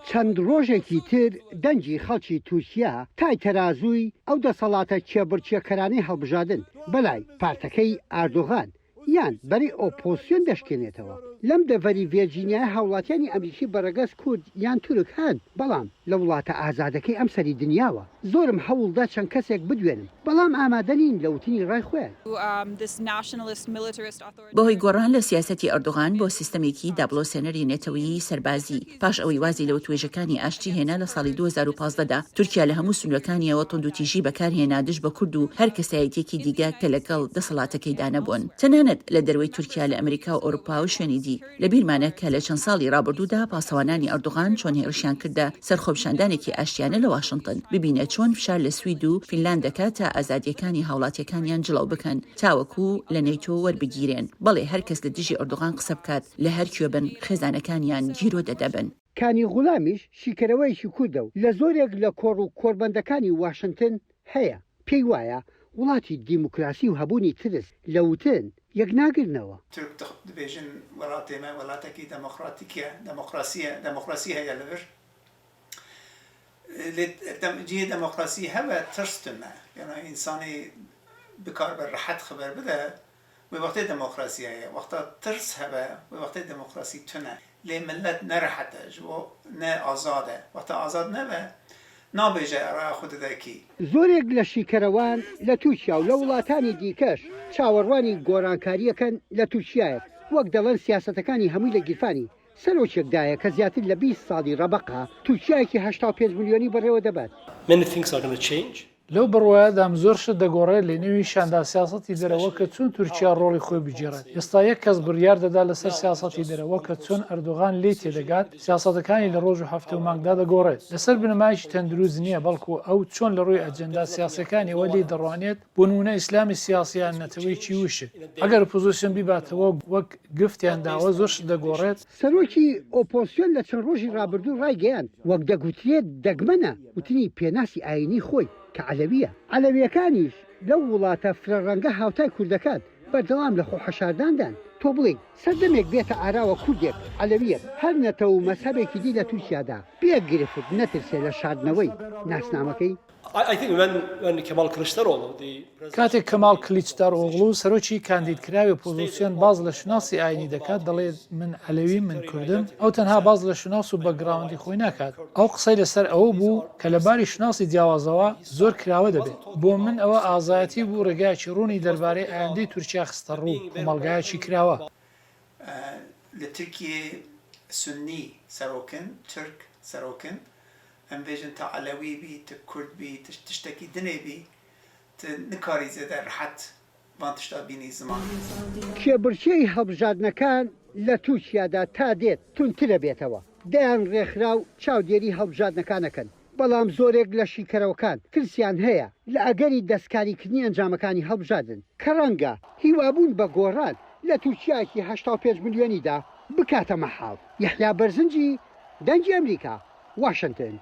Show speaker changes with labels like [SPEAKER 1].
[SPEAKER 1] چەند ڕۆژێکی تر دەنجی خەڵکی تورکیا تای تەرازووی ئەو دەسەڵاتە کێبڕکێکەرانەی هەڵبژاردن بەلای پارتەکەی ئاردۆغان یان بەری ئۆپۆسیۆن دەشکێنێتەوە. لەم دەڤەری ڤێرجینیای هاوڵاتیانی ئەمریکی بەڕێگەز کورد یان تورک هەن، بەڵام لە وڵاتە ئازادەکەی ئەم سەری دنیاوە زۆرم هەوڵدا چەند کەسێک بدوێنم، بەڵام ئامادەنین لە وتنی ڕای خۆیان.
[SPEAKER 2] بەهۆی گۆڕان لە سیاسەتی ئەردۆغان بۆ سیستەمێکی دابڵۆسێنەری نێتەوەیی سەربازی پاش ئەوەی وازی لەوە توێژەکانی ئاشتی هێنا لە ساڵی 2015دا تورکیا لە هەموو سنوورەکانیەوە توندوتیژی بەکارهێنا دژ بە کورد و هەر کەسایەتێکی دیگە کە لەگەڵ دەسەڵاتەکەیدا نەبوون. تەنانەت لە دەروەی تورکیا لە ئەمریکا و ئەوروپا و شوێنی دی لە بیرمانە کە لە چەند ساڵی ڕابردوودا پاسەوانانی ئەردۆغان چۆن هێرشیان کردە سەرخۆپشاندانێکی ئاشتیانە لە واشنگتن، ببینە چۆن فشار لە سوید و فینلاند دەکات تا ئازادیەکانی هاوڵاتیەکانیان جڵاو بکەن تاوەکو لە نەیتۆ وەربگیرێن. بەڵێ هەر کەس لە دژی ئەردۆغان قسە بکات لە هەر کوێ بن خێزانەکانیان گیرۆ دەدەبن.
[SPEAKER 1] کانی غولامیش شیکەرەوەیکی کوردە و لە زۆرێک لە کۆڕ و کۆربەندەکانی واشنگتن هەیە. پێی وایە وڵاتی دیموکراسی و هەبوونی ترس لە وتن یەک ناگرنەوە.
[SPEAKER 3] تورک دەبێژن وڵاتێمە وڵاتێکی دەموکراتیکە دەموکراسی هەیە لەبەر جێ دەموکراسی هەبە ترستمە یعنی ئینسانی بکار بە ڕەحەت خبر بدە وەختێ دەموکراسی هەیە وەختە ترس هەبە وەختێ دەموکراسی تونە لێ ملت نەڕەحەتە نە ئازادە وەختە ئازاد نەبە نابێژە ئەڕای خوددەکی.
[SPEAKER 1] زۆرێک لە شیکەرەوان لە تورکیا و لە وڵاتانی دیکەش چاوەڕوانی گۆڕانکاریەکەن لە تورکیایە، وەک دەڵێن سیاسەتەکانی هەمووی لە گیرفانی سەرۆکێکدایە کە زیاتر لە 20 ساڵی ڕەبەقا تورکیایەکی 85 ملیۆنی بەڕێوە دەبات.
[SPEAKER 4] لەو بڕوایەدام زۆر شت دەگۆڕێت لە نێوی شاندا سیاسەتی دەرەوە کە چۆن تورکیا ڕۆڵی خۆی بگیرێت. ئێستا یەک کەس بڕیار دەدا لەسەر سیاسەتی دەرەوە کە چۆن ئەردۆغان لێ تێدەگات سیاسەتەکانی لە ڕۆژ و هەفتە و مانگدا دەگۆڕێت. لەسەر بنەمایکی تەندروست نییە، بەڵکو ئەو چۆن لە ڕووی ئەجەندا سیاسەکانی ئەوە لێ دەڕوانێت بۆ نمونە ئیسلامی سیاسیان نەتەوەیکی وشە. ئەگەر ئۆپۆزیسیۆن بیباتەوە وەک گفتیان داوە زۆر شت دەگۆڕێت.
[SPEAKER 1] سەرۆکی ئۆپۆزیسیۆن لە چەند ڕۆژی ڕابردوو ڕایگەیان وەک دەگوترێت دەگمەنە وتنی پێناسی ئاینی خۆی کە عەلەویە. عەلەویەکانیش لەو وڵاتە فرەڕەنگە هاوتای کوردەکان بەردەوام لە خۆحەشارداندان. تۆ بڵێ سەردەمێک بێتە ئاراوە کوردێک عەلەویەک هەر نەتەوە و مەسەبێکی دی لە تورکیادا بێگرفت نەترسێ لە شاردنەوەی ناسنامەکەی.
[SPEAKER 4] کاتێک کەماڵ کلیچدارۆغڵو سەرۆکی کاندیدکراوی ئۆپۆزیسیۆن باز لە شناسی ئاینی دەکات دەڵێت من عەلەوی من کوردم، ئەو تەنها باز لە شناس و بەگراوندی خۆی ناکات. ئەو قسەی لەسەر ئەوە بوو کە لەباری شناسی جیاوازەوە زۆر کراوە دەبێت. بۆ من ئەوە ئازایەتی بوو ڕێگایکی ڕوونی دەربارەی ئایندەی تورکیا خستە ڕوو کۆمەڵگایەکی کراوە.
[SPEAKER 3] لە تورکیە سونی سەرۆکن تورک سەرۆکن ئەم بێژن تا عەلەوی بی تا کورد بی تشتێکی دنێ بی نکاری زێدە ڕەحەت وان تشتا بینی زمان.
[SPEAKER 1] کێبڕکێی هەڵبژاردنەکان لە تورکیادا تا دێت تونترە بێتەوە. دەیان ڕێکخرا و چاودێری هەڵبژاردنەکانەکەن، بەڵام زۆرێک لە شیکەرەوەکان ترسیان هەیە لە ئەگەری دەستکاریکردنی ئەنجامەکانی هەڵبژاردن کە ڕەنگە هیوابوون بە گۆڕان لە تورکیایەکی 85 ملیۆنیدا بکاتە مەحاڵ. یەحیا بەرزنجی دەنگی ئەمریکا، واشنگتن.